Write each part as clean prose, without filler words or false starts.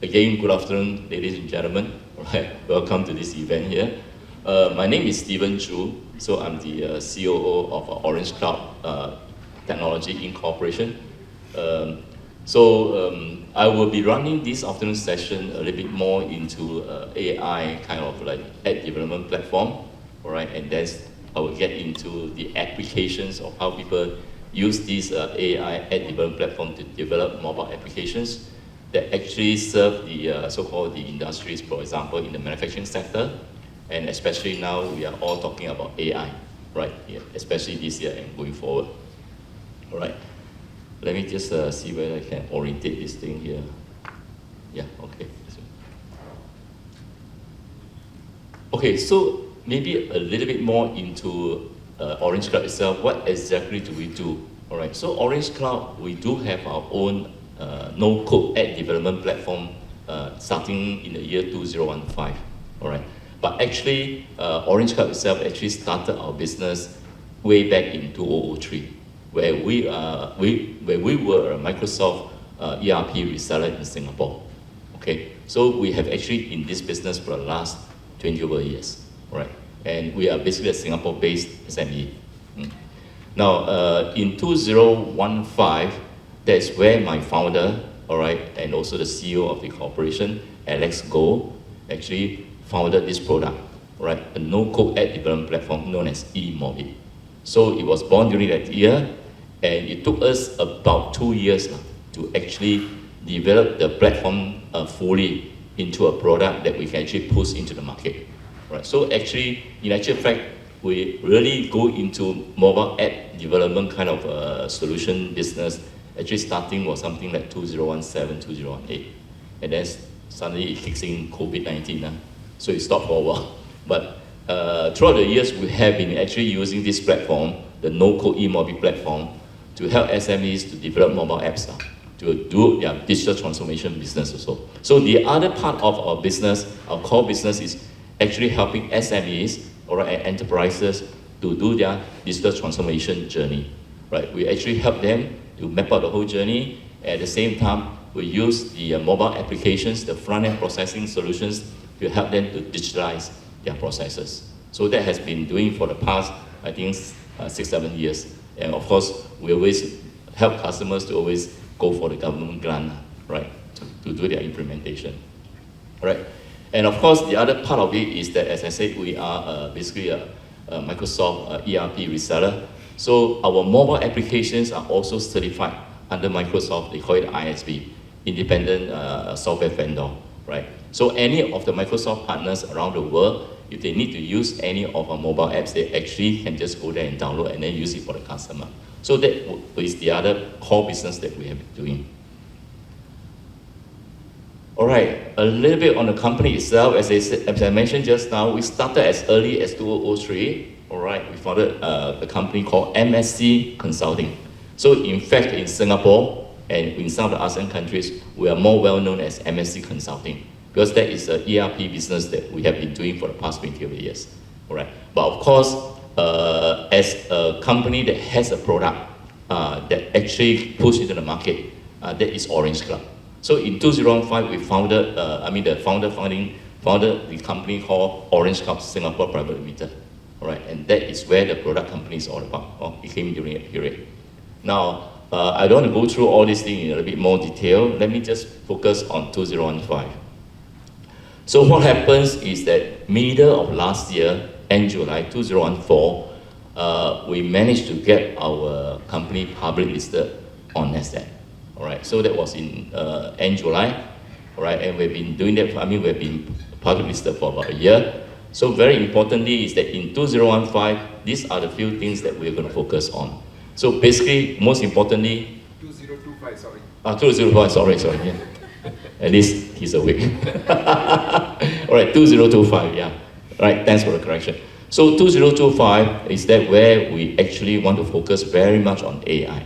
Again, good afternoon, ladies and gentlemen. All right, welcome to this event here. My name is Stephen Chu, so I'm the COO of OrangeKloud Technology Incorporation. I will be running this afternoon session a little bit more into AI kind of like ad development platform, all right, and then I will get into the applications of how people use this AI ad development platform to develop mobile applications that actually serve the so-called the industries, for example, in the manufacturing sector, and especially now we are all talking about AI, right? Yeah, especially this year and going forward. All right. Let me just see whether I can orientate this thing here. Yeah. Okay. Okay. So maybe a little bit more into OrangeKloud itself. What exactly do we do? All right. So OrangeKloud, we do have our own no-code ad development platform starting in the year 2015, all right? But actually, OrangeKloud itself actually started our business way back in 2003, where we were a Microsoft ERP reseller in Singapore, okay? So we have actually in this business for the last 20 over years, all right? And we are basically a Singapore-based SME. Now, in 2015, that's where my founder, all right, and also the CEO of the corporation, Alex Goh, actually founded this product, right? A no-code ad development platform known as eMOBIQ. So it was born during that year, and it took us about 2 years to actually develop the platform fully into a product that we can actually push into the market, right? So actually, in actual fact, we really go into mobile ad development kind of solution business. Actually starting was something like 2017, 2018. And then suddenly it kicks in COVID-19. So it stopped for a while. But throughout the years, we have been actually using this platform, the no-code eMOBIQ platform, to help SMEs to develop mobile apps, to do their digital transformation business also. So the other part of our business, our core business, is actually helping SMEs or enterprises to do their digital transformation journey, right? We actually help them to map out the whole journey. At the same time, we use the mobile applications, the front-end processing solutions, to help them to digitalize their processes. So that has been doing for the past, I think, 6-7 years. And of course, we always help customers to always go for the government grant, right, to do their implementation, right? And of course, the other part of it is that, as I said, we are basically a Microsoft ERP reseller. So our mobile applications are also certified under Microsoft. They call it ISV, Independent Software Vendor, right? So any of the Microsoft partners around the world, if they need to use any of our mobile apps, they actually can just go there and download and then use it for the customer. So that is the other core business that we have been doing. All right, a little bit on the company itself. As I mentioned just now, we started as early as 2003. All right, we founded a company called MSC Consulting. So in fact, in Singapore and in some of the ASEAN countries, we are more well known as MSC Consulting, because that is an ERP business that we have been doing for the past 20 years. All right, but of course, as a company that has a product that actually pushes into the market, that is OrangeKloud. So in 2005, we founded, the founder founded the company called OrangeKloud Singapore Private Limited. All right, and that is where the product company is all about. It came during that period. Now, I don't want to go through all these things in a little bit more detail. Let me just focus on 2015. So what happens is that middle of last year, end July 2014, we managed to get our company public listed on NASDAQ. All right, so that was in end July. All right, and we've been doing that. We've been public listed for about a year. So very importantly is that in 2015, these are the few things that we're going to focus on. So basically, most importantly... 2025, sorry. 2025, sorry, yeah. At least he's awake. All right, 2025, yeah. All right, thanks for the correction. So 2025 is that where we actually want to focus very much on AI.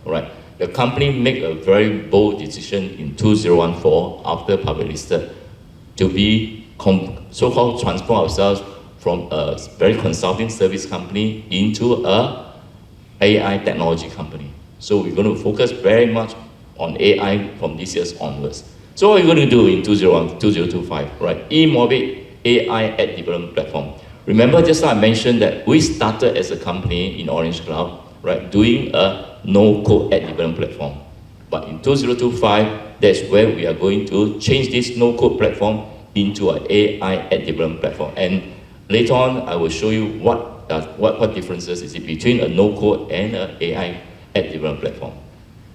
All right, the company made a very bold decision in 2014 after public listed to be so-called transform ourselves from a very consulting service company into a AI technology company. So we're going to focus very much on AI from this year onwards. So what are you going to do in 2025, right? eMOBIQ AI App Development Platform. Remember just now I mentioned that we started as a company in OrangeKloud, right, doing a no-code app development platform. But in 2025, that's where we are going to change this no-code platform into an AI app development platform. And later on, I will show you what differences is it between a no-code and an AI app development platform.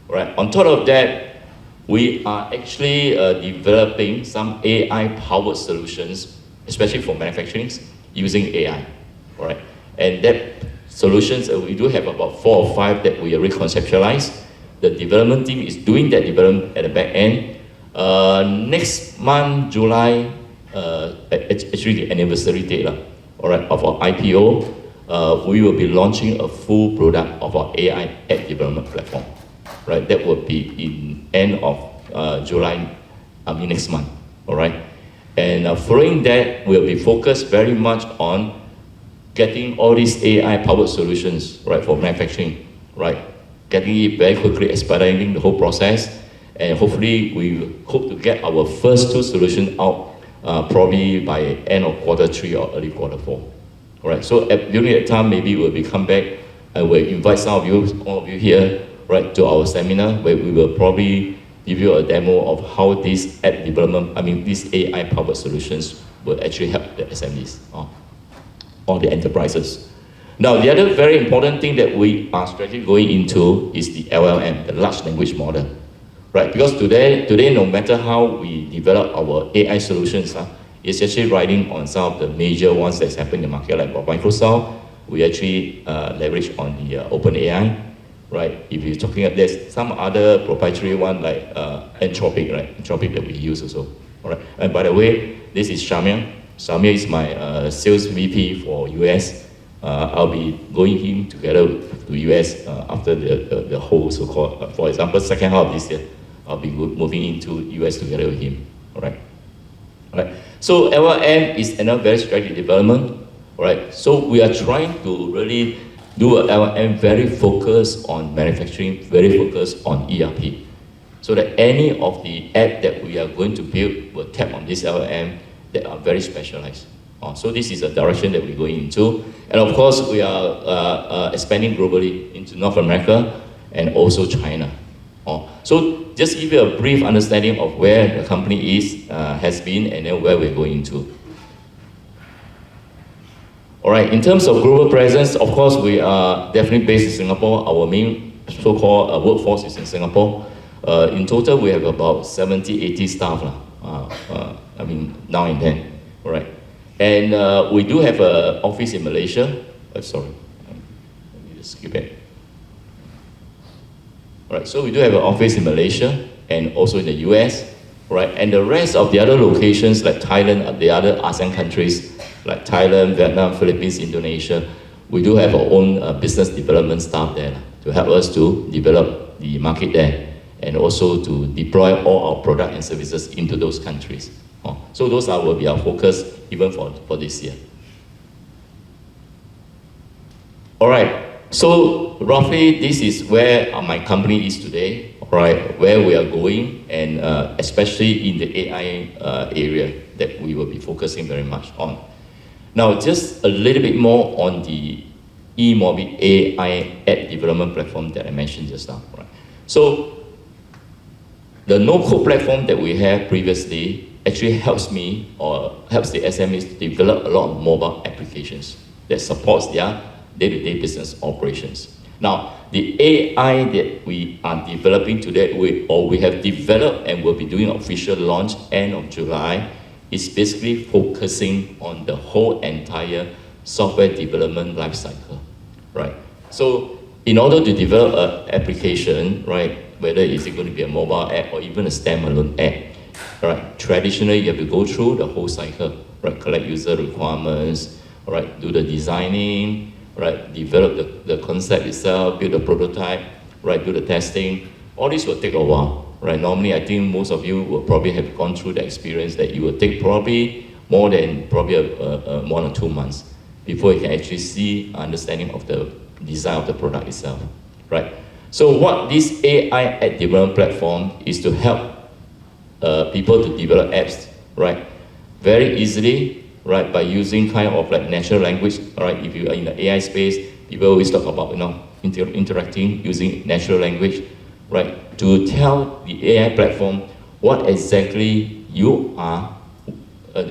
Right. On top of that, we are actually developing some AI-powered solutions, especially for manufacturing, using AI. All right. And that solutions, we do have about 4 or 5 that we already conceptualized. The development team is doing that development at the back end. Next month, July, actually the anniversary date, all right, of our IPO, we will be launching a full product of our AI app development platform. Right, that will be in end of July, next month, all right? And following that, we'll be focused very much on getting all these AI-powered solutions, right, for manufacturing, right? Getting it very quickly, expediting the whole process, and hopefully we hope to get our first 2 solutions out probably by end of Q3 or early Q4. All right, so during that time, maybe we'll come back and we'll invite some of you, all of you here, right, to our seminar where we will probably give you a demo of how this app development, these AI-powered solutions will actually help the SMEs or the enterprises. Now, the other very important thing that we are strategically going into is the LLM, the large language model, right? Because today, no matter how we develop our AI solutions, it's actually riding on some of the major ones that's happening in the market, like Microsoft. We actually leverage on the OpenAI. Right, if you're talking about there's some other proprietary one like Anthropic, right? Anthropic that we use also. All right, and by the way, this is Shamir. Shamir is my sales VP for US. I'll be going in together to US after the whole so-called, for example, second half of this year, I'll be moving into US together with him. All right, all right. So LLM is another very strategic development. All right, so we are trying to really do a LLM very focused on manufacturing, very focused on ERP. So that any of the app that we are going to build will tap on this LLM that are very specialized. So this is a direction that we're going into. And of course, we are expanding globally into North America and also China. So just give you a brief understanding of where the company has been, and then where we're going to. All right, in terms of global presence, of course, we are definitely based in Singapore. Our main so-called workforce is in Singapore. In total, we have about 70, 80 staff, now and then, all right? And we do have an office in Malaysia. Sorry, let me just skip it. All right, so we do have an office in Malaysia and also in the US, right? And the rest of the other locations like Thailand, the other ASEAN countries, like Thailand, Vietnam, Philippines, Indonesia, we do have our own business development staff there to help us to develop the market there and also to deploy all our product and services into those countries. So those will be our focus even for this year. All right, so roughly this is where my company is today, all right, where we are going, and especially in the AI area that we will be focusing very much on. Now, just a little bit more on the eMOBIQ AI app development platform that I mentioned just now. Right? So, the no-code platform that we had previously actually helps me or helps the SMEs to develop a lot of mobile applications that supports their day-to-day business operations. Now, the AI that we are developing today, we have developed and will be doing official launch end of July, is basically focusing on the whole entire software development lifecycle, right? So in order to develop an application, right, whether it's going to be a mobile app or even a standalone app, right, traditionally you have to go through the whole cycle, right, collect user requirements, right, do the designing, right, develop the concept itself, build the prototype, right, do the testing. All this will take a while. Right, normally I think most of you will probably have gone through the experience that you will take probably more than 1 or 2 months before you can actually see understanding of the design of the product itself, right? So what this AI app development platform is to help people to develop apps, right? Very easily, right, by using kind of like natural language, right? If you are in the AI space, people always talk about, interacting using natural language, right? To tell the AI platform what exactly you are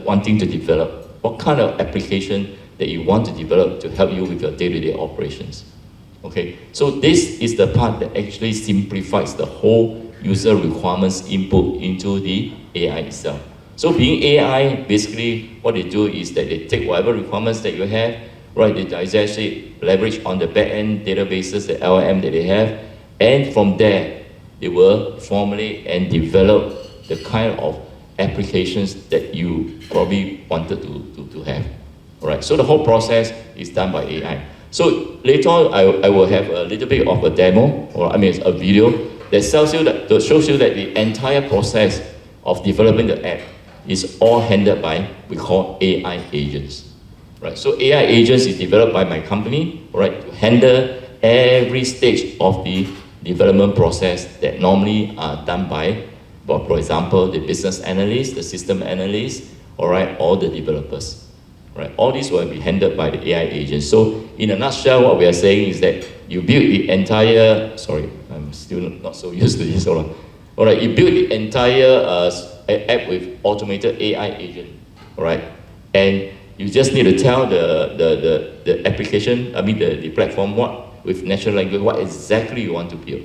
wanting to develop, what kind of application that you want to develop to help you with your day-to-day operations. Okay, so this is the part that actually simplifies the whole user requirements input into the AI itself. So being AI, basically what they do is that they take whatever requirements that you have, right, they digest it, leverage on the back-end databases, the LLM that they have, and from there, they will formulate and develop the kind of applications that you probably wanted to have. All right, so the whole process is done by AI. So later on, I will have a little bit of a demo, or I mean a video that shows you that the entire process of developing the app is all handled by, we call AI agents. Right? So AI agents is developed by my company, right, to handle every stage of the development process that normally are done by, well, for example, the business analyst, the system analyst, all right, or the developers. Right? All these will be handled by the AI agents. So in a nutshell, what we are saying is that you build the entire, sorry, I'm still not so used to this. All right, you build the entire app with automated AI agent, all right? And you just need to tell the application, I mean the platform, what with natural language, what exactly you want to build,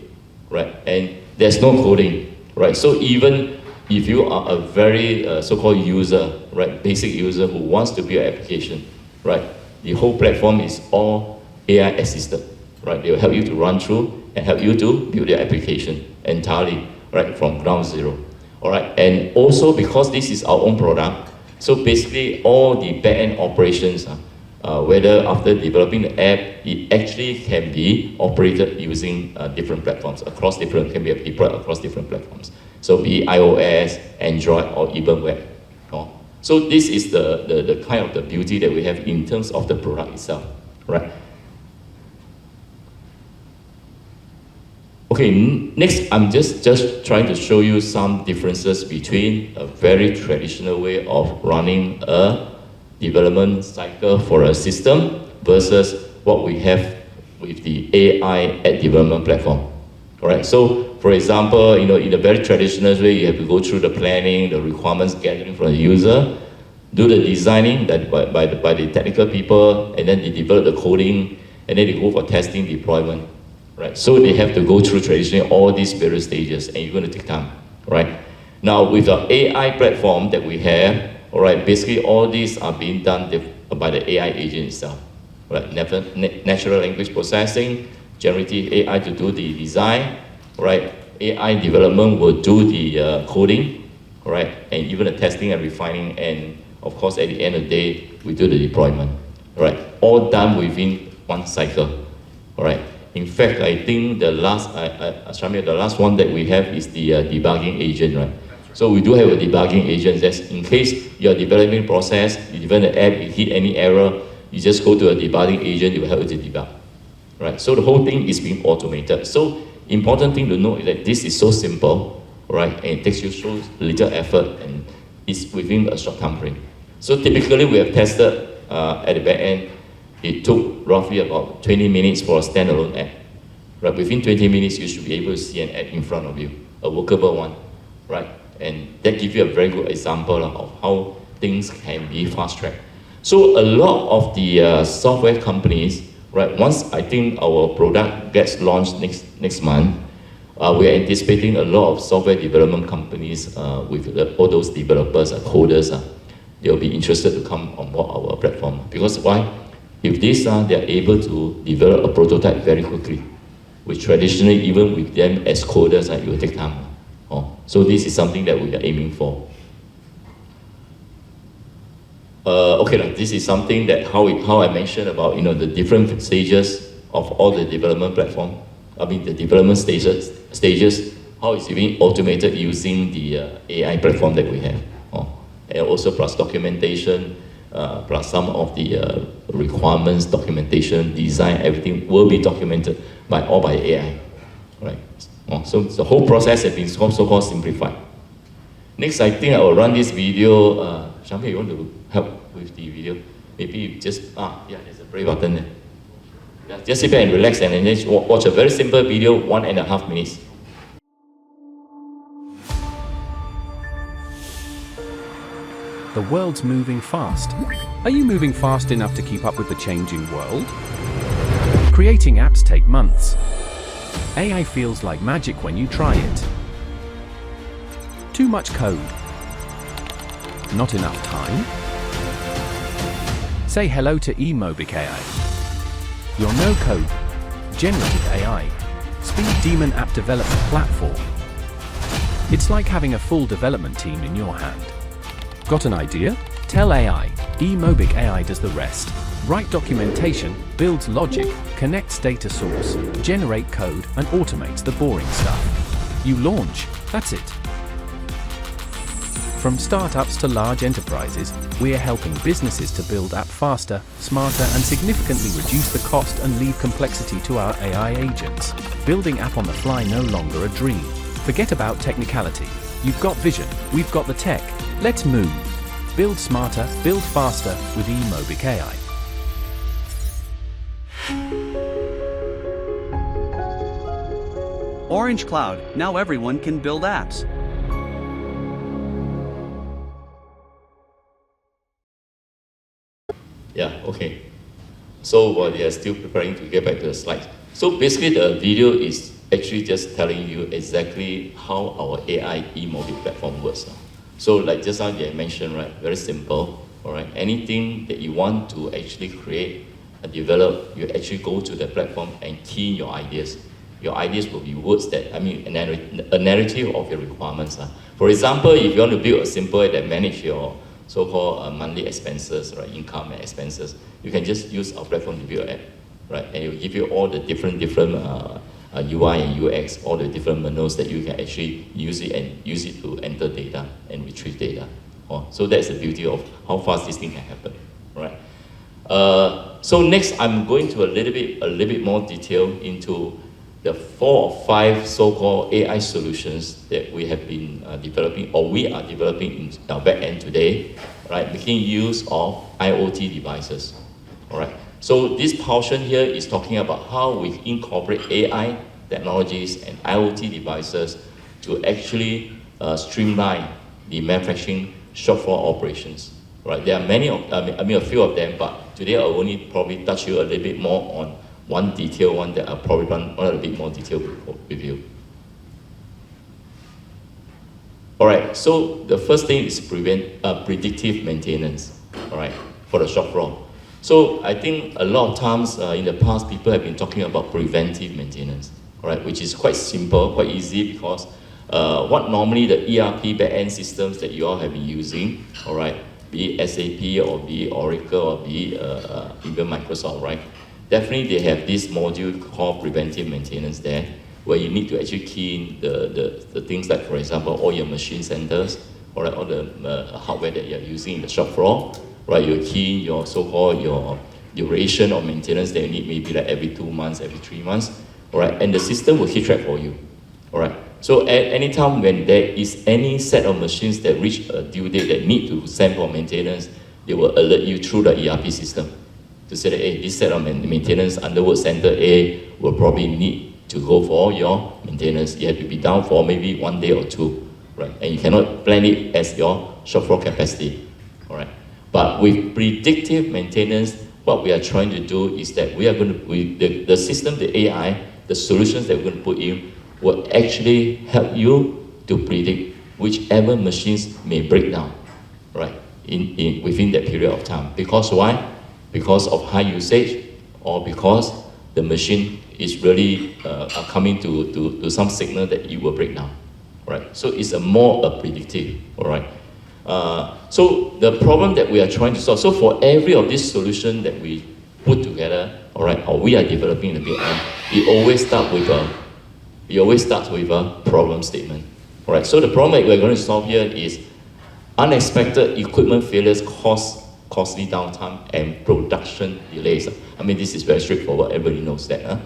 right? And there's no coding, right? So even if you are a very so-called user, right, basic user who wants to build an application, right, the whole platform is all AI assisted, right? They will help you to run through and help you to build your application entirely, right, from ground zero, all right? And also because this is our own product, so basically all the back-end operations, whether after developing the app, it actually can be operated using different platforms, can be deployed across different platforms. So be iOS, Android, or even web. So this is the kind of the beauty that we have in terms of the product itself, right? Okay, next I'm just trying to show you some differences between a very traditional way of running a development cycle for a system versus what we have with the AI at development platform. All right, so for example, in a very traditional way, you have to go through the planning, the requirements gathering from the user, do the designing that by the technical people, and then they develop the coding, and then they go for testing, deployment, right? So they have to go through traditionally all these various stages, and you're going to take time, right? Now with the AI platform that we have, all right, basically all these are being done by the AI agent itself, right? Natural language processing, generative AI to do the design, right? AI development will do the coding, right? And even the testing and refining, and of course at the end of the day, we do the deployment, right? All done within one cycle, all right? In fact, I think the last, Shamir, the last one that we have is the debugging agent, right? So we do have a debugging agent that's in case you're developing process, you develop the app, you hit any error, you just go to a debugging agent, it will help you to debug. Right? So the whole thing is being automated. So important thing to know is that this is so simple, right? And it takes you so little effort and it's within a short time frame. So typically we have tested at the back end, it took roughly about 20 minutes for a standalone app. Right? Within 20 minutes, you should be able to see an app in front of you, a workable one, right? And that gives you a very good example of how things can be fast-tracked. So a lot of the software companies, right, once I think our product gets launched next month, we're anticipating a lot of software development companies with all those developers and coders, they'll be interested to come on board our platform. Because why? If they're able to develop a prototype very quickly, which traditionally, even with them as coders, it will take time. So this is something that we are aiming for. Okay, this is something that how I mentioned about the different stages of all the development platform. I mean the development stages. How it's being automated using the AI platform that we have, and also plus documentation, plus some of the requirements, documentation, design, everything will be documented by AI, right? So the whole process has been so-called simplified. Next, I think I will run this video. Shamil, you want to help with the video? Maybe you just, yeah, there's a play button there. Yeah, just sit back and relax and then just watch a very simple video, 1.5 minutes. The world's moving fast. Are you moving fast enough to keep up with the changing world? Creating apps take months. AI feels like magic when you try it. Too much code. Not enough time? Say hello to eMOBIQ AI. Your no-code, generative AI, speed demon app development platform. It's like having a full development team in your hand. Got an idea? Tell AI. eMOBIQ AI does the rest. Write documentation, builds logic, connects data source, generate code, and automates the boring stuff. You launch, that's it. From startups to large enterprises, we are helping businesses to build app faster, smarter, and significantly reduce the cost and leave complexity to our AI agents. Building app on the fly no longer a dream. Forget about technicality. You've got vision, we've got the tech. Let's move. Build smarter, build faster with eMOBIQ AI. OrangeKloud, now everyone can build apps. Yeah, okay. So while they are still preparing to get back to the slides. So basically the video is actually just telling you exactly how our AI eMOBIQ platform works. So like just now they mentioned, right, very simple, all right? Anything that you want to actually create and develop, you actually go to the platform and key in your ideas. Your ideas will be words that, a narrative of your requirements. For example, if you want to build a simple app that manage your so-called monthly expenses, right, income and expenses, you can just use our platform to build an app, right? And it will give you all the different UI and UX, all the different menus that you can actually use it to enter data and retrieve data. So that's the beauty of how fast this thing can happen, right? So next, I'm going to a little bit more detail into the 4 or 5 so-called AI solutions that we have been developing, or we are developing in our back-end today, right? Making use of IoT devices, all right? So this portion here is talking about how we incorporate AI technologies and IoT devices to actually streamline the manufacturing shop floor operations, right? There are many, a few of them, but today I'll only probably touch you a little bit more on one detail, one that I'll probably run a little bit more detail with you. All right, so the first thing is predictive maintenance, all right, for the shop floor. So I think a lot of times in the past, people have been talking about preventive maintenance, all right, which is quite simple, quite easy, because what normally the ERP backend systems that you all have been using, all right, be it SAP or be it Oracle or be it even Microsoft, right? Definitely they have this module called preventive maintenance there, where you need to actually key in the things like, for example, all your machine centers, all right, all the hardware that you're using in the shop floor, right? You key in your so-called your duration of maintenance that you need, maybe like every 2 months, every 3 months, all right? And the system will keep track for you, all right? So at any time when there is any set of machines that reach a due date that need to send for maintenance, they will alert you through the ERP system to say that, hey, this set of maintenance under work center A will probably need to go for your maintenance. You have to be down for maybe 1 day or 2, right? And you cannot plan it as your shop floor capacity, all right? But with predictive maintenance, what we are trying to do is that we are going to, the system, the AI, the solutions that we're going to put in will actually help you to predict whichever machines may break down, right, within that period of time. Because why? Because of high usage, or because the machine is really coming to some signal that it will break down, right? So it's more predictive, all right? So the problem that we are trying to solve, so for every of these solution that we put together, all right, or we are developing in the back end, it always starts with a problem statement, all right? So the problem that we're going to solve here is unexpected equipment failures costly downtime and production delays. I mean, this is very straightforward, everybody knows that.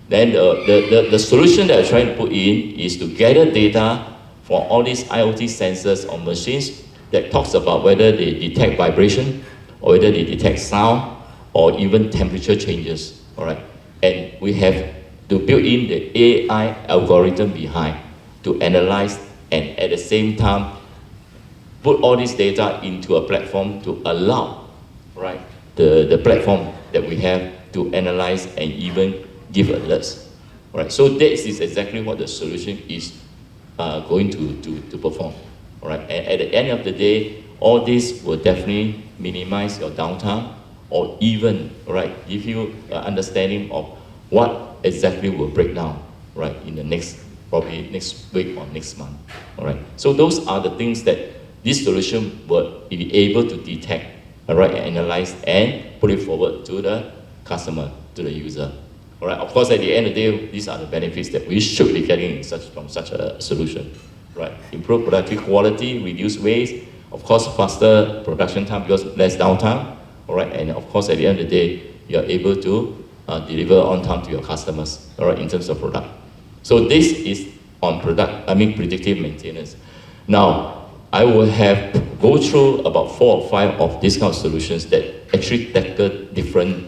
Then the solution that we're trying to put in is to gather data for all these IoT sensors on machines that talks about whether they detect vibration, or whether they detect sound, or even temperature changes, all right? And we have to build in the AI algorithm behind to analyze and at the same time put all this data into a platform to allow, right, the platform that we have to analyze and even give alerts, right? So this is exactly what the solution is going to perform, all right? And at the end of the day, all this will definitely minimize your downtime, or even, right, give you an understanding of what exactly will break down, right, in the probably next week or next month, all right? So those are the things that this solution will be able to detect, all right, analyze, and put it forward to the customer, to the user, all right? Of course, at the end of the day, these are the benefits that we should be getting from such a solution, right? Improve productive quality, reduce waste, of course, faster production time because less downtime, all right? And of course, at the end of the day, you are able to deliver on time to your customers, all right, in terms of product. So this is on predictive maintenance. Now, I will go through about 4 or 5 of these kind of solutions that actually tackle different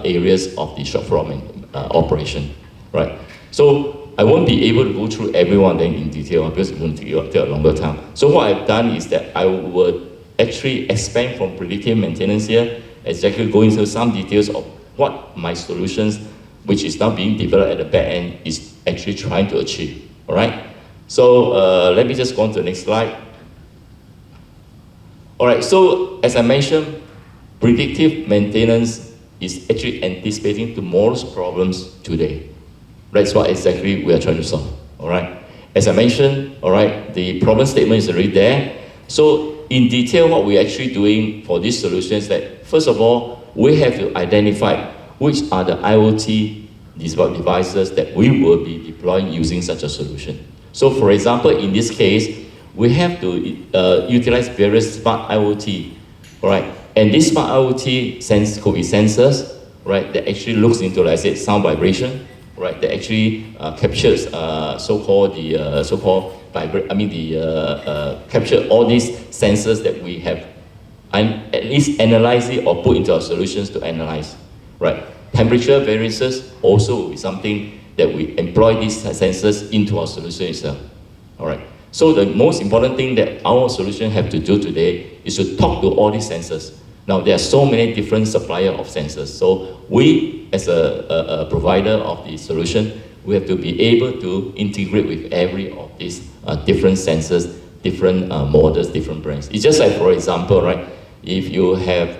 areas of the shop floor operation, right? So I won't be able to go through every one of them in detail because it will take a longer time. So what I've done is that I will actually expand from predictive maintenance here, exactly go into some details of what my solutions, which is now being developed at the back end, is actually trying to achieve, all right? So let me just go on to the next slide. All right, so as I mentioned, predictive maintenance is actually anticipating tomorrow's problems today. That's what exactly we are trying to solve, all right? As I mentioned, all right, the problem statement is already there. So in detail, what we're actually doing for this solution is that, first of all, we have to identify which are the IoT devices that we will be deploying using such a solution. So for example, in this case, we have to utilize various smart IoT, all right? And these smart IoT could be sensors, right, that actually looks into, like I said, sound vibration, right, that actually captures capture all these sensors that we have, and at least analyze it or put into our solutions to analyze, right? Temperature variances also will be something that we employ these sensors into our solution itself, all right? So the most important thing that our solution have to do today is to talk to all these sensors. Now, there are so many different suppliers of sensors. So we, as a provider of the solution, we have to be able to integrate with every of these different sensors, different models, different brands. It's just like, for example, right, if you have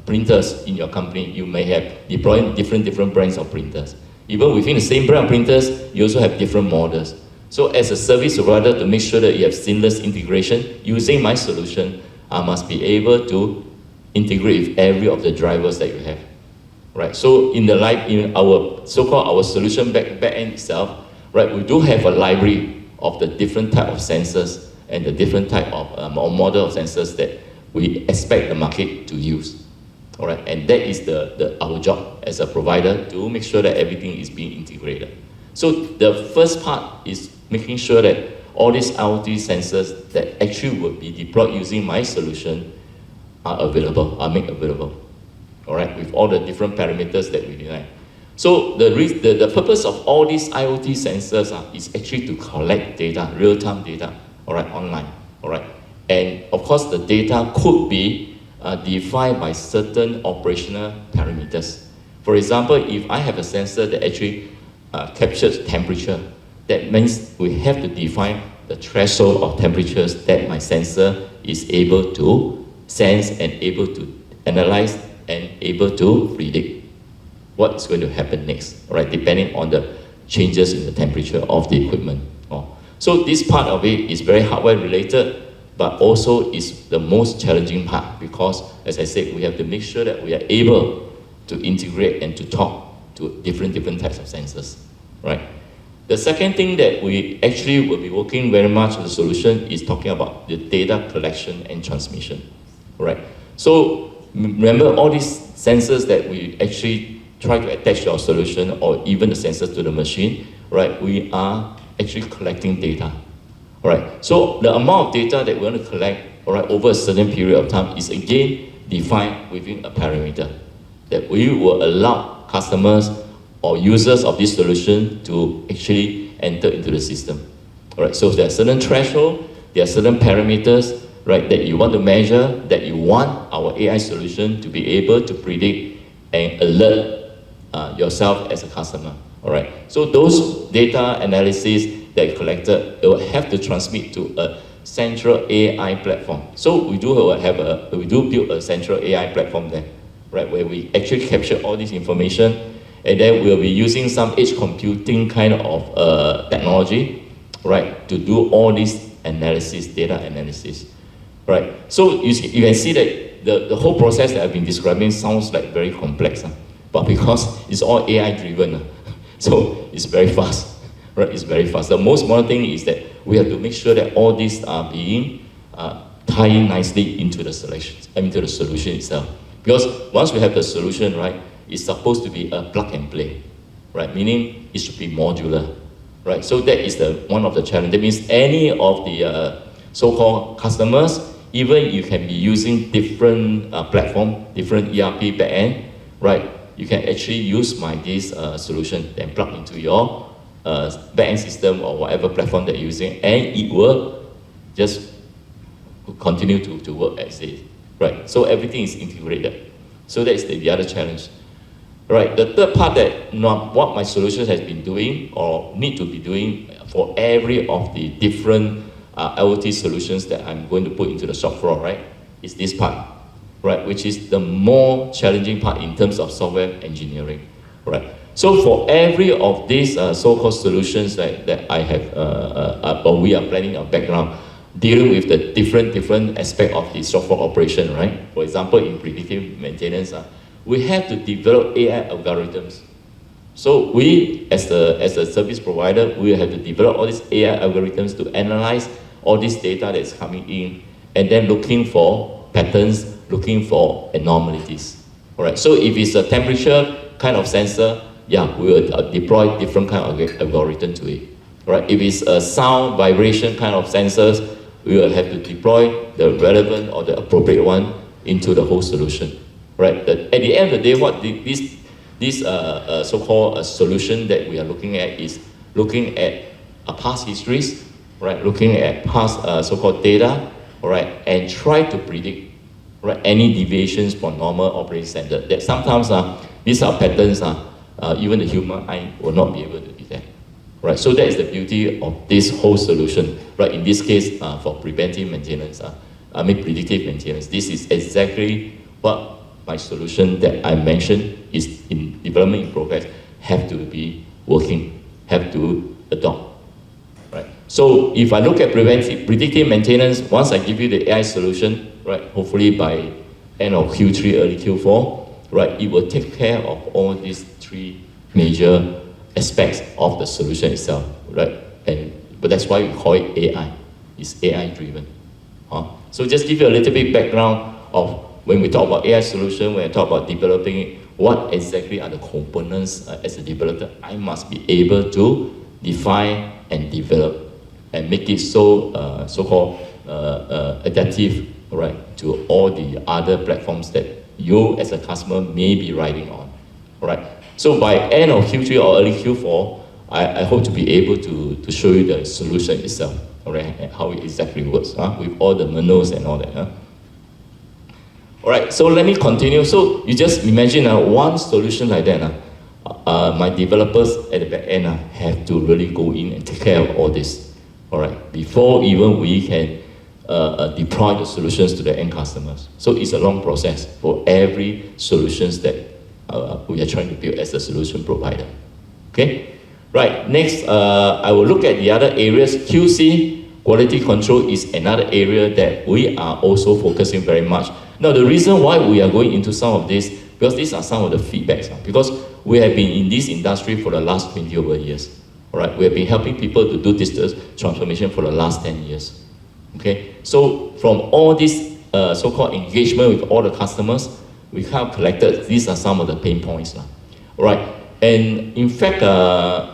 printers in your company, you may have deployed different brands of printers. Even within the same brand of printers, you also have different models. So as a service provider, to make sure that you have seamless integration, using my solution, I must be able to integrate with every of the drivers that you have, right? So in our so-called our solution back end itself, right, we do have a library of the different type of sensors and the different type of or model of sensors that we expect the market to use, all right? And that is our job as a provider to make sure that everything is being integrated. So the first part is making sure that all these IoT sensors that actually will be deployed using my solution are made available, all right, with all the different parameters that we define. So the purpose of all these IoT sensors is actually to collect data, real-time data, all right, online, all right. And of course, the data could be defined by certain operational parameters. For example, if I have a sensor that actually captures temperature, that means we have to define the threshold of temperatures that my sensor is able to sense and able to analyze and able to predict what is going to happen next, right? Depending on the changes in the temperature of the equipment. So this part of it is very hardware related, but also is the most challenging part because, as I said, we have to make sure that we are able to integrate and to talk to different types of sensors, right? The second thing that we actually will be working very much on the solution is talking about the data collection and transmission, right? So remember all these sensors that we actually try to attach to our solution or even the sensors to the machine, right? We are actually collecting data, All right. So the amount of data that we want to collect, all right, over a certain period of time is again defined within a parameter that we will allow customers or users of this solution to actually enter into the system. All right. So there are certain thresholds, there are certain parameters, right, that you want to measure, that you want our AI solution to be able to predict and alert yourself as a customer. All right. So those data analysis that you collected, it will have to transmit to a central AI platform. So we do build a central AI platform there, right, where we actually capture all this information, and then we'll be using some edge computing kind of technology, right, to do all this analysis, data analysis, right. So you can see that the whole process that I've been describing sounds like very complex, but because it's all AI driven, so it's very fast. Right, it's very fast. The most important thing is that we have to make sure that all these are being tied nicely into the solution itself. Because once we have the solution, right, it's supposed to be a plug and play, right? Meaning it should be modular, right? So that is one of the challenges. That means any of the so-called customers, even you can be using different platform, different ERP backend, right? You can actually use this solution and plug into your backend system or whatever platform that you're using, and it will just continue to work as it, right? So everything is integrated. So that's the other challenge. Right, the third part that what my solution has been doing or need to be doing for every of the different IoT solutions that I'm going to put into the shop floor, right, is this part, right, which is the more challenging part in terms of software engineering, right? So for every of these so-called solutions that I have, or we are planning our background, dealing with the different aspect of the software operation, right? For example, in predictive maintenance, we have to develop AI algorithms. So we, as a service provider, we have to develop all these AI algorithms to analyze all this data that's coming in, and then looking for patterns, looking for anomalies. All right. So if it's a temperature kind of sensor, yeah, we will deploy different kind of algorithm to it. Right? If it's a sound vibration kind of sensors, we will have to deploy the relevant or the appropriate one into the whole solution. Right? At the end of the day, what this so-called solution that we are looking at is looking at past histories, right? Looking at past so-called data, all right, and try to predict, right, any deviations from normal operating standard. That sometimes these are patterns even the human eye will not be able to detect. Right, so that is the beauty of this whole solution. Right, in this case, for preventive maintenance, predictive maintenance. This is exactly what my solution that I mentioned is in development in progress have to be working, have to adopt. Right. So if I look at predictive maintenance, once I give you the AI solution, right, hopefully by end of Q3, early Q4, right, it will take care of all these three major aspects of the solution itself, right? But that's why we call it AI. It's AI driven. So just give you a little bit background of when we talk about AI solution, when I talk about developing it, what exactly are the components as a developer I must be able to define and develop and make it so-called adaptive, right, to all the other platforms that you as a customer may be riding on, right? So by end of Q3 or early Q4, I hope to be able to show you the solution itself, all right, and how it exactly works, with all the menus and all that. All right, so let me continue. So you just imagine one solution like that. My developers at the back end have to really go in and take care of all this, all right, before even we can deploy the solutions to the end customers. So it's a long process for every solutions that we are trying to build as a solution provider. Okay, right. Next, I will look at the other areas. QC, quality control, is another area that we are also focusing very much. Now, the reason why we are going into some of this, because these are some of the feedbacks. Because we have been in this industry for the last 20 over years. All right, we have been helping people to do digital transformation for the last 10 years. Okay, so from all this so-called engagement with all the customers, we have collected, these are some of the pain points. All right, And in fact,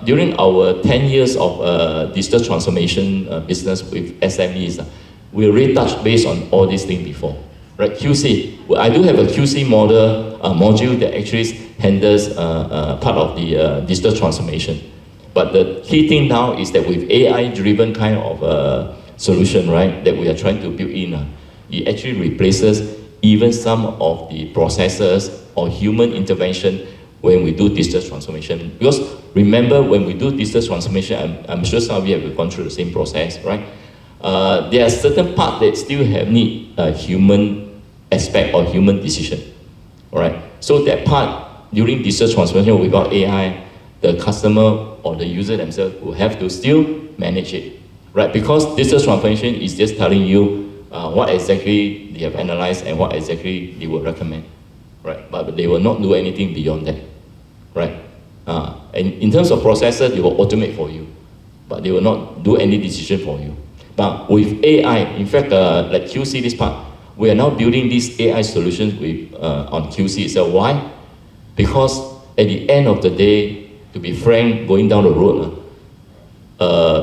during our 10 years of digital transformation business with SMEs, we already touched base on all these things before. Right, QC. Well, I do have a QC module that actually handles part of the digital transformation. But the key thing now is that with AI-driven kind of solution, right, that we are trying to build in, it actually replaces even some of the processes or human intervention when we do digital transformation. Because remember, when we do digital transformation, I'm sure some of you have gone through the same process, right? There are certain parts that still need human aspect or human decision, all right? So that part, during digital transformation without AI, the customer or the user themselves will have to still manage it, right? Because digital transformation is just telling you what exactly they have analyzed and what exactly they will recommend, right? But they will not do anything beyond that, right? And in terms of processes, they will automate for you, but they will not do any decision for you. But with AI, in fact, like QC this part, we are now building these AI solutions with, on QC itself. Why? Because at the end of the day, to be frank, going down the road,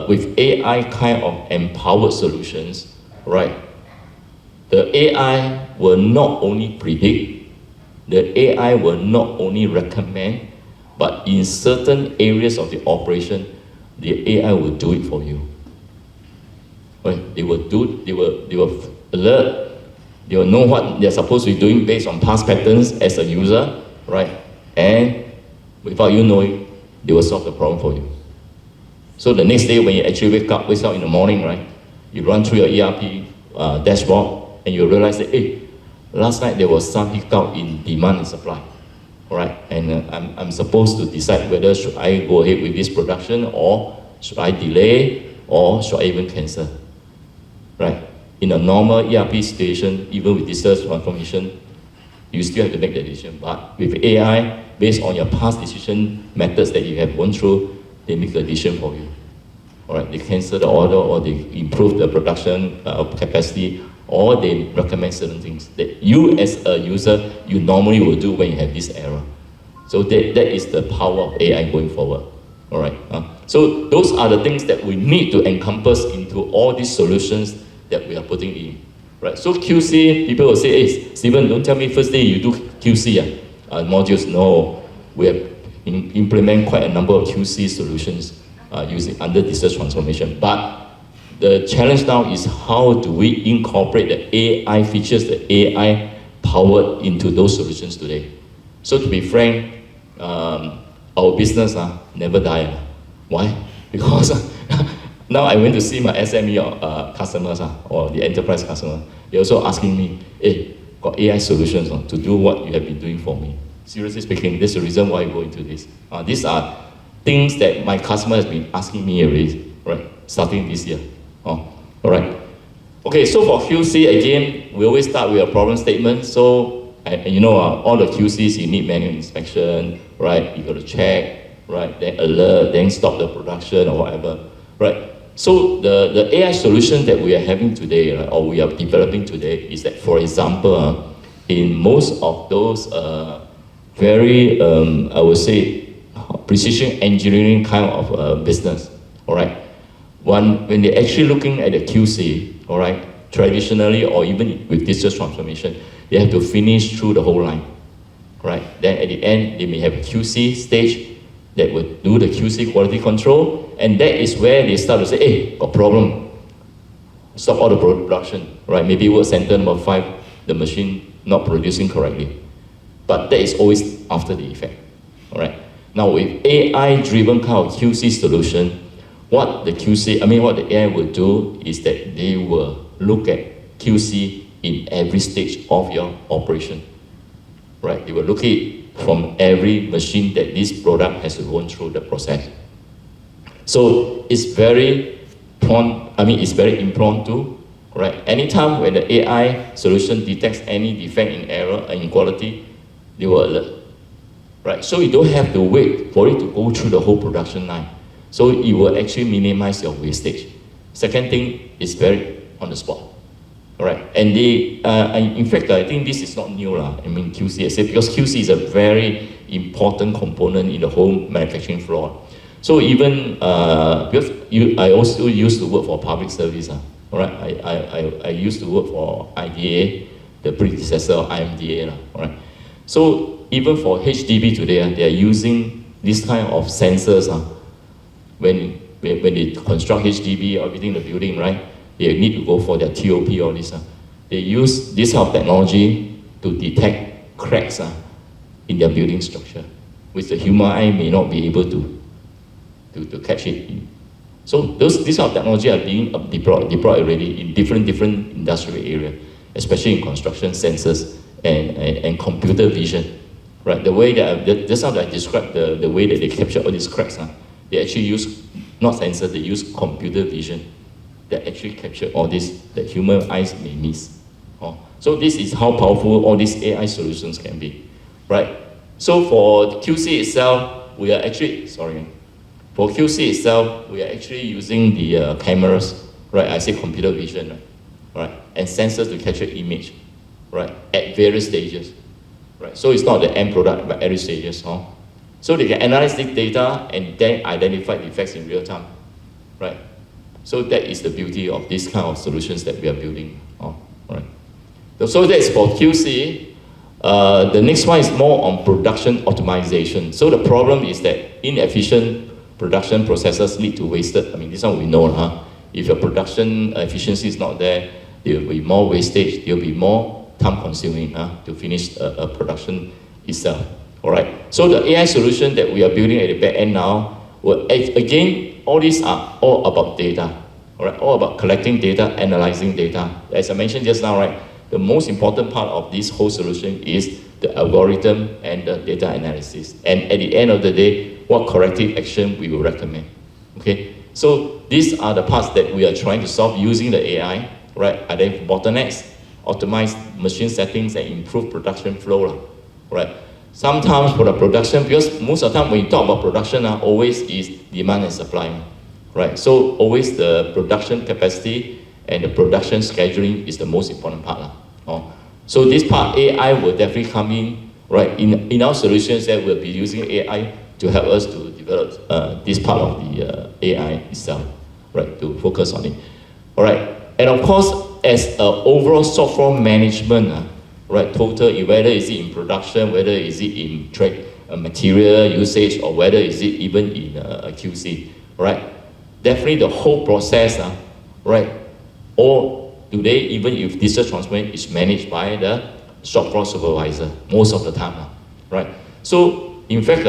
with AI kind of empowered solutions, right? The AI will not only predict, the AI will not only recommend, but in certain areas of the operation, the AI will do it for you. Right? They will alert, they will know what they're supposed to be doing based on past patterns as a user, right? And without you knowing, they will solve the problem for you. So the next day when you actually wake up in the morning, right? You run through your ERP dashboard and you realize that, hey, last night there was some hiccup in demand and supply, all right? And I'm supposed to decide whether should I go ahead with this production or should I delay or should I even cancel, right? In a normal ERP situation, even with digital transformation, you still have to make the decision. But with AI, based on your past decision methods that you have gone through, they make the decision for you. All right, they cancel the order or they improve the production capacity, or they recommend certain things that you as a user, you normally will do when you have this error. So that is the power of AI going forward. All right. So those are the things that we need to encompass into all these solutions that we are putting in, right? So QC, people will say, hey, Stephen, don't tell me first day you do QC modules. No, we have implement quite a number of QC solutions using under digital transformation. But the challenge now is how do we incorporate the AI features, the AI powered into those solutions today. So to be frank, our business never die. Why? Because now I went to see my SME customers or the enterprise customer. They're also asking me, hey, got AI solutions to do what you have been doing for me. Seriously speaking, that's the reason why I go into this. These are things that my customer has been asking me already, right? Starting this year. All right. Okay, so for QC, again, we always start with a problem statement. So, and you know, all the QCs, you need manual inspection, right? You got to check, right? Then alert, then stop the production or whatever, right? So the AI solution that we are having today, right, or we are developing today, is that, for example, in most of those very, I would say, precision engineering kind of business, all right? When they're actually looking at the QC, all right, traditionally or even with digital transformation, they have to finish through the whole line, right? Then at the end, they may have a QC stage that would do the QC quality control, and that is where they start to say, hey, got problem. Stop all the production, right? Maybe work center number 5, the machine not producing correctly. But that is always after the effect, all right? Now with AI-driven kind of QC solution, what the AI will do is that they will look at QC in every stage of your operation, right? They will look at it from every machine that this product has to go through the process. So it's very impromptu, right? Anytime when the AI solution detects any defect in error and in quality, they will alert, right? So you don't have to wait for it to go through the whole production line. So it will actually minimize your wastage. Second thing is very on the spot, all right? And in fact, I think this is not new, QC, I say, because QC is a very important component in the whole manufacturing floor. So even, because I also used to work for public service, all right? I used to work for IDA, the predecessor of IMDA, all right? So even for HDB today, they are using this kind of sensors. When they construct HDB or within the building, right? They need to go for their TOP, all this. They use this kind of technology to detect cracks in their building structure, which the human eye may not be able to catch it. So these kind of technology are being deployed already in different industrial areas, especially in construction, sensors, and computer vision. Right? The way that just how I described the way that they capture all these cracks, they actually use not sensors, they use computer vision that actually capture all this that human eyes may miss. So this is how powerful all these AI solutions can be, right? So for QC itself, we are actually for QC itself, we are actually using the cameras, right? I say computer vision, right? And sensors to capture image, right? At various stages, right? So it's not the end product, but every stages, So they can analyze this data and then identify defects in real time, right? So that is the beauty of this kind of solutions that we are building, right? So that's for QC. The next one is more on production optimization. So the problem is that inefficient production processes lead to wasted. I mean, this one we know, If your production efficiency is not there, there will be more wastage, there will be more time consuming to finish a production itself. All right. So the AI solution that we are building at the back end now, well, again, all these are all about data. All right, all about collecting data, analyzing data. As I mentioned just now, right, the most important part of this whole solution is the algorithm and the data analysis. And at the end of the day, what corrective action we will recommend. Okay. So these are the parts that we are trying to solve using the AI. Right. Identify bottlenecks, optimize machine settings, and improve production flow. Right. Sometimes for the production, because most of the time when you talk about production, always is demand and supply, right? So always the production capacity and the production scheduling is the most important part. So this part, AI will definitely come in, right? In our solutions that we'll be using AI to help us to develop this part of the AI itself, right? To focus on it, all right? And of course, as an overall software management, right, total, whether is it in production, whether is it in trade material usage, or whether is it even in a QC, right? Definitely the whole process, right? Or today, even if digital transformation is managed by the shop floor supervisor most of the time, right? So in fact,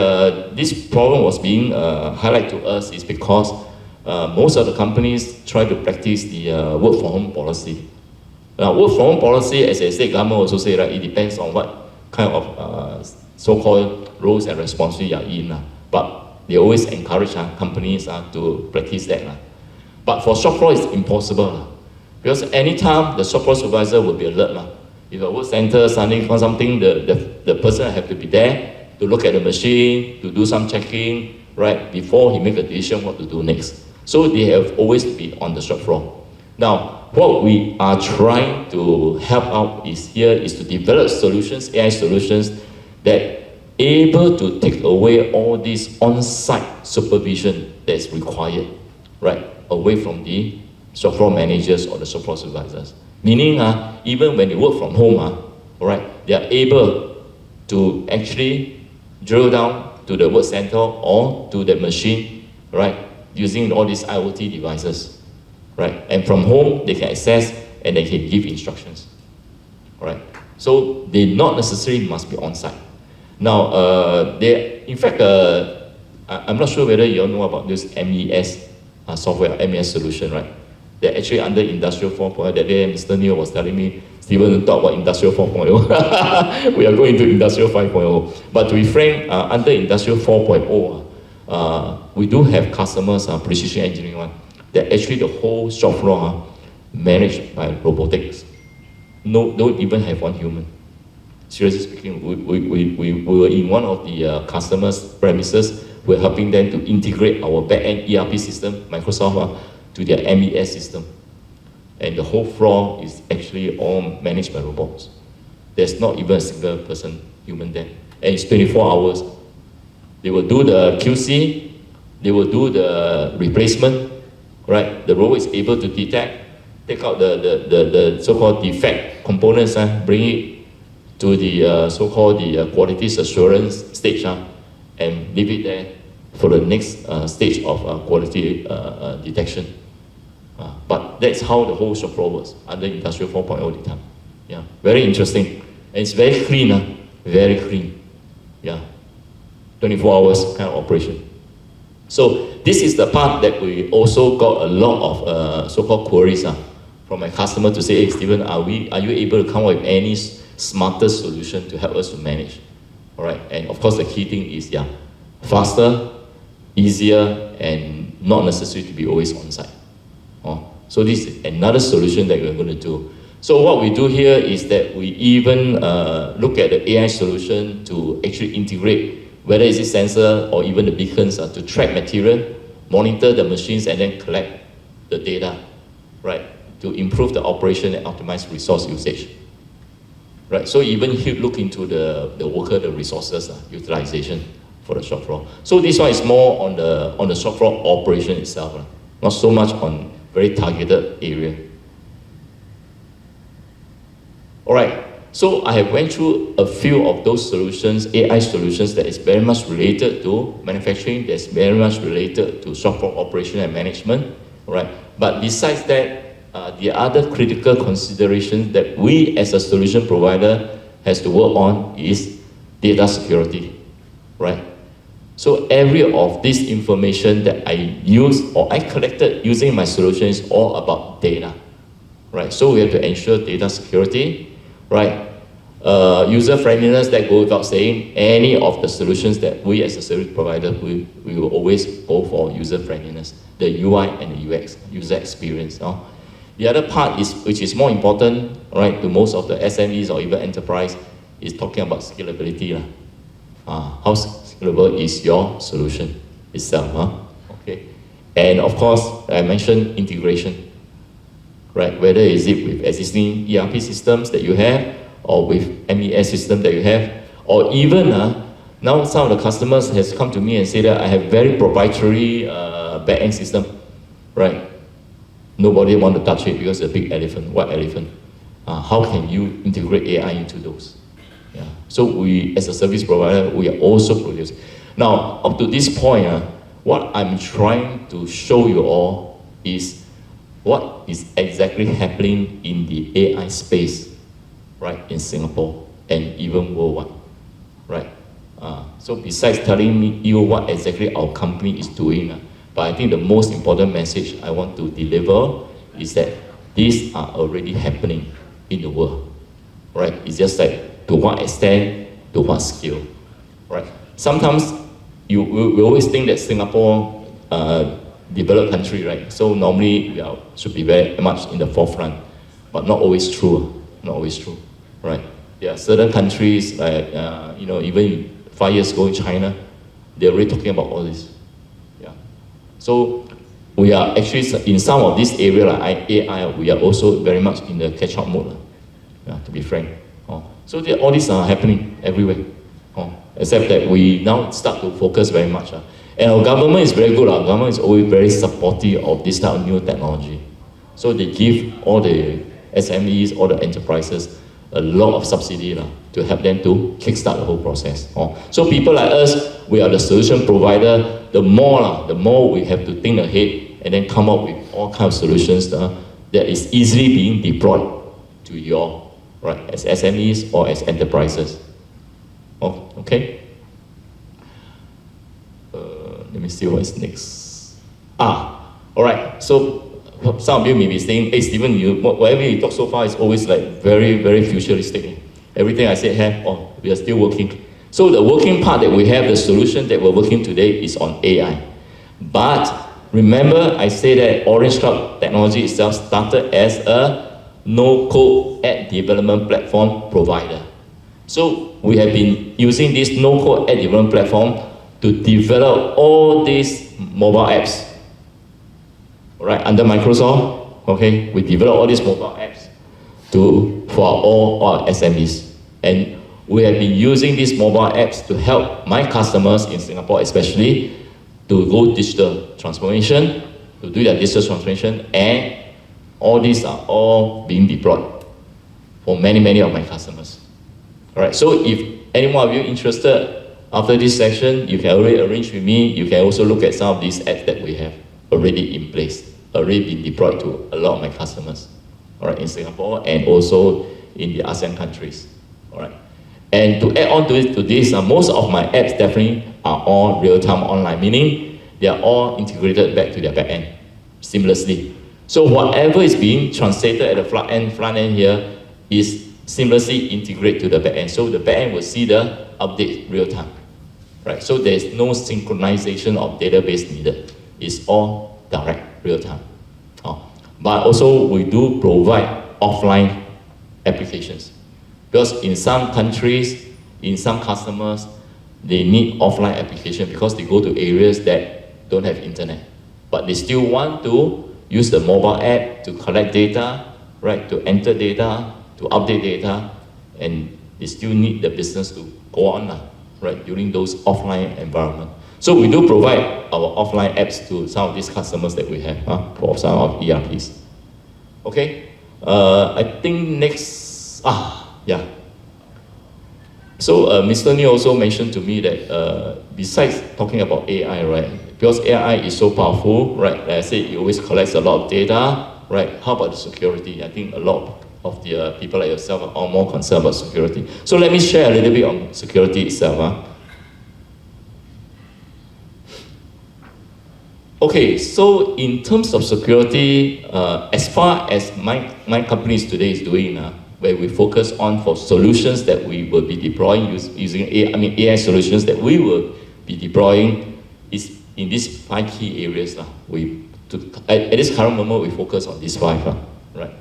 this problem was being highlighted to us is because most of the companies try to practice the work from home policy. Now, work from home policy, as I said, government also say, right, it depends on what kind of so-called roles and responsibilities you are in. But they always encourage companies to practice that. But for shop floor, it's impossible. Because anytime the shop floor supervisor will be alert. If a work center suddenly found something, the person have to be there to look at the machine, to do some checking, right, before he make a decision what to do next. So they have always to be on the shop floor. Now, what we are trying to help out is to develop solutions, AI solutions, that able to take away all this on-site supervision that is required, right, away from the shop floor managers or the shop floor supervisors. Meaning, even when they work from home, all right, they are able to actually drill down to the work center or to the machine, right, using all these IoT devices. Right, and from home they can access and they can give instructions. Right, so they not necessarily must be on site. Now, in fact, I'm not sure whether you all know about this MES software, MES solution, right? They're actually under Industrial 4.0. That day, Mr. Neil was telling me, Stephen, talk about Industrial 4.0. We are going to Industrial 5.0. But to be frank, under Industrial 4.0, we do have customers, precision engineering one, that actually the whole shop floor managed by robotics. No, don't even have one human. Seriously speaking, we were in one of the customers' premises. We're helping them to integrate our back-end ERP system, Microsoft, to their MES system. And the whole floor is actually all managed by robots. There's not even a single person, human there. and it's 24 hours. They will do the QC, they will do the replacement, right? The robot is able to detect, take out the so-called defect components, bring it to the so-called the quality assurance stage, and leave it there for the next stage of quality detection. But that's how the whole shop floor works under Industrial 4.0 time. Yeah, very interesting. And it's very clean, very clean. Yeah, 24 hours kind of operation. So this is the part that we also got a lot of so-called queries from my customer to say, hey Stephen, are you able to come up with any smarter solution to help us to manage? All right, and of course the key thing is, yeah, faster, easier, and not necessary to be always on site. So this is another solution that we're going to do. So what we do here is that we even look at the AI solution to actually integrate, whether it's a sensor or even the beacons, to track material, monitor the machines, and then collect the data, right, to improve the operation and optimize resource usage. Right, so even look into the worker, the resources utilization for the shop floor. So this one is more on the shop floor operation itself, not so much on very targeted area. All right, so I have went through a few of those solutions, AI solutions that is very much related to manufacturing, that's very much related to shop floor operation and management, all right? But besides that, the other critical considerations that we as a solution provider has to work on is data security, right? So every of this information that I use or I collected using my solution is all about data, right? So we have to ensure data security, right? User friendliness, that goes without saying. Any of the solutions that we as a service provider, we will always go for user friendliness, the UI and the UX, user experience. The other part is, which is more important, right, to most of the SMEs or even enterprise, is talking about scalability. How scalable is your solution itself? Okay, and of course, I mentioned integration, right? Whether is it with existing ERP systems that you have, or with MES system that you have, or even now some of the customers has come to me and say that I have very proprietary back-end system, right? Nobody want to touch it because it's a big elephant, white elephant. How can you integrate AI into those? Yeah. So we, as a service provider, we are also producing. Now, up to this point, what I'm trying to show you all is what is exactly happening in the AI space, right, in Singapore and even worldwide, right? So besides telling you what exactly our company is doing, but I think the most important message I want to deliver is that these are already happening in the world, right? It's just like to what extent, to what scale, right? Sometimes we always think that Singapore, developed country, right? So normally we should be very much in the forefront, but not always true, not always true, right? There are certain countries like, even 5 years ago in China, they're already talking about all this. So we are actually, in some of this area like AI, we are also very much in the catch-up mode, to be frank. So all these are happening everywhere, except that we now start to focus very much. And our government is very good. Our government is always very supportive of this type of new technology. So they give all the SMEs, all the enterprises, a lot of subsidy to help them to kickstart the whole process. So people like us, we are the solution provider. The more we have to think ahead and then come up with all kinds of solutions that is easily being deployed to your, right, as SMEs or as enterprises. Okay. Let me see what's next. All right. So some of you may be saying, hey Stephen, whatever you talk so far is always like very, very futuristic. Everything I said we are still working. So the working part that we have, the solution that we're working today is on AI. But remember, I say that OrangeKloud technology itself started as a no-code app development platform provider. So we have been using this no-code app development platform to develop all these mobile apps. Right, under Microsoft, we develop all these mobile apps for all our SMEs. And we have been using these mobile apps to help my customers in Singapore especially to go digital transformation, to do their digital transformation, and all these are all being deployed for many, many of my customers. All right, so if any one of you interested, after this session, you can already arrange with me. You can also look at some of these apps that we have already in place, already been deployed to a lot of my customers, all right, in Singapore and also in the ASEAN countries, all right. And to add on to this, most of my apps definitely are all real-time online, meaning they are all integrated back to their back-end seamlessly. So whatever is being translated at the front end here is seamlessly integrated to the back-end. So the back-end will see the update real-time, right? So there's no synchronization of database needed. It's all direct, real-time. But also we do provide offline applications. Because in some countries, in some customers, they need offline application because they go to areas that don't have internet. But they still want to use the mobile app to collect data, right? To enter data, to update data, and they still need the business to go on, right? During those offline environment. So we do provide our offline apps to some of these customers that we have for some of ERPs. Okay, I think next, yeah. So Mr. Neil also mentioned to me that besides talking about AI, right? Because AI is so powerful, right? Like I said, it always collects a lot of data, right? How about the security? I think a lot of the people like yourself are more concerned about security. So let me share a little bit on security itself. Okay, so in terms of security, as far as my company today is doing, where we focus on for solutions that we will be deploying using AI solutions that we will be deploying is in these 5 key areas. At this current moment, we focus on these 5, right?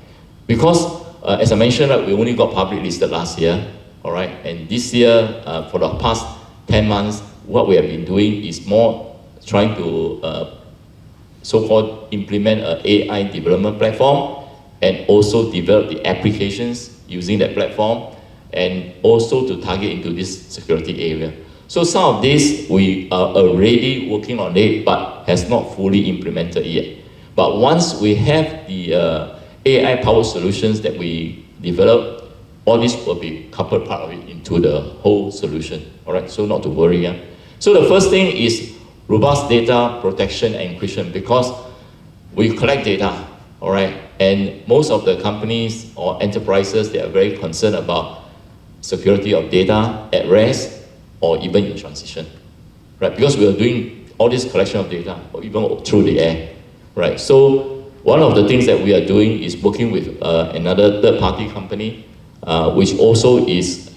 Because as I mentioned, we only got public listed last year, all right? And this year, for the past 10 months, what we have been doing is more trying to so-called implement an AI development platform and also develop the applications using that platform and also to target into this security area. So some of this, we are already working on it, but has not fully implemented yet. But once we have the AI-powered solutions that we develop, all this will be coupled part of it into the whole solution, all right? So not to worry. So the first thing is robust data protection and encryption, because we collect data, all right? And most of the companies or enterprises, they are very concerned about security of data at rest or even in transition, right? Because we are doing all this collection of data, or even through the air, right? So one of the things that we are doing is working with another third-party company, which also is,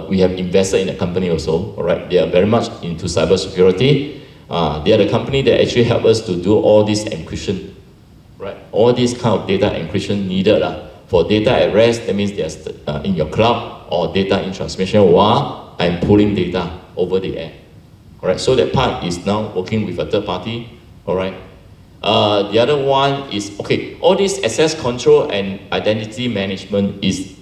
we have invested in the company also, all right? They are very much into cybersecurity. They are the company that actually help us to do all this encryption, right? All this kind of data encryption needed for data at rest. That means they're in your cloud, or data in transmission while I'm pulling data over the air. All right, so that part is now working with a third party. All right. The other one is, okay, all this access control and identity management is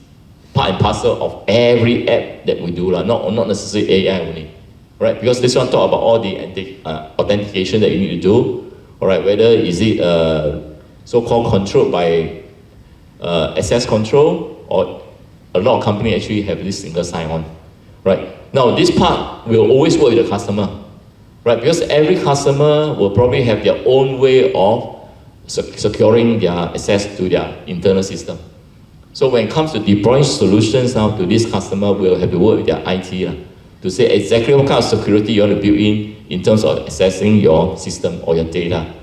part and parcel of every app that we do, not necessarily AI only. Right, because this one talk about all the authentication that you need to do, all right, whether is it so-called controlled by access control, or a lot of companies actually have this single sign-on, right? Now this part will always work with the customer, right? Because every customer will probably have their own way of securing their access to their internal system. So when it comes to deploying solutions now to this customer, we'll have to work with their IT to say exactly what kind of security you want to build in terms of accessing your system or your data.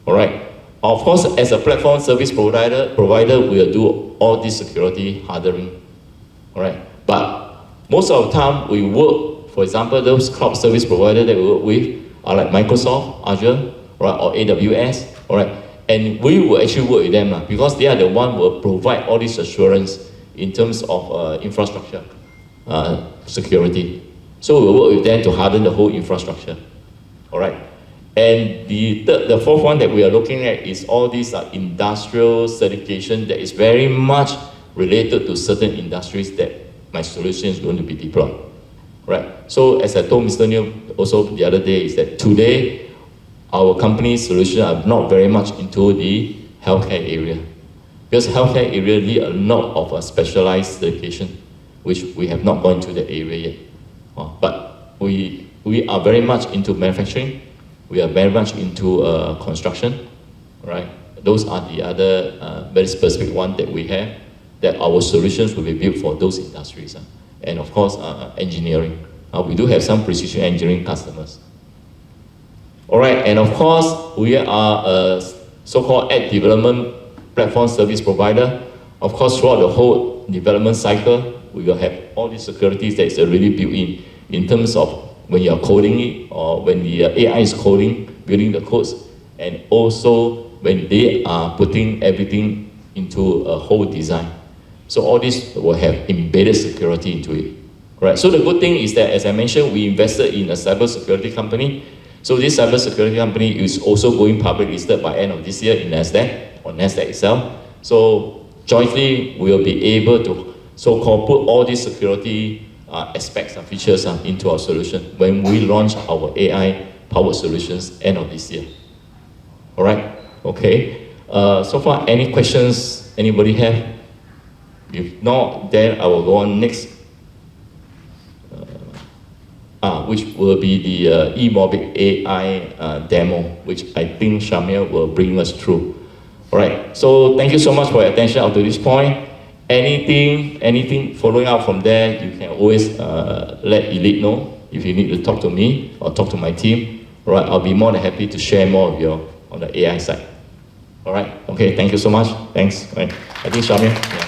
All right. Of course, as a platform service provider will do all this security hardening. All right. But most of the time we work, for example, those cloud service providers that we work with are like Microsoft, Azure, right, or AWS. All right. And we will actually work with them because they are the one who will provide all this assurance in terms of infrastructure security. So we'll work with them to harden the whole infrastructure, all right? And the fourth one that we are looking at is all these industrial certification that is very much related to certain industries that my solution is going to be deployed. Right. So as I told Mr. Neil also the other day, is that today our company's solution are not very much into the healthcare area, because healthcare area need a lot of specialized certification, which we have not gone to the area yet. But we are very much into manufacturing. We are very much into construction. Right. Those are the other very specific one that we have, that our solutions will be built for those industries. And of course, engineering. We do have some precision engineering customers. All right, and of course, we are a so-called app development platform service provider. Of course, throughout the whole development cycle, we will have all these securities that is already built in terms of when you are coding it, or when the AI is coding, building the codes, and also when they are putting everything into a whole design. So all this will have embedded security into it. Right. So the good thing is that, as I mentioned, we invested in a cybersecurity company. So this cybersecurity company is also going public listed by end of this year in NASDAQ, or NASDAQ itself. So jointly, we will be able to so-called put all these security aspects and features into our solution when we launch our AI-powered solutions end of this year. All right. Okay. So far, any questions anybody have? If not, then I will go on next, which will be the eMOBIQ AI demo, which I think Shamir will bring us through. All right, so thank you so much for your attention up to this point. Anything following up from there, you can always let ELITC know if you need to talk to me or talk to my team. All right, I'll be more than happy to share more of you on the AI side. All right, okay, thank you so much. Thanks. All right. I think Shamir. Yeah.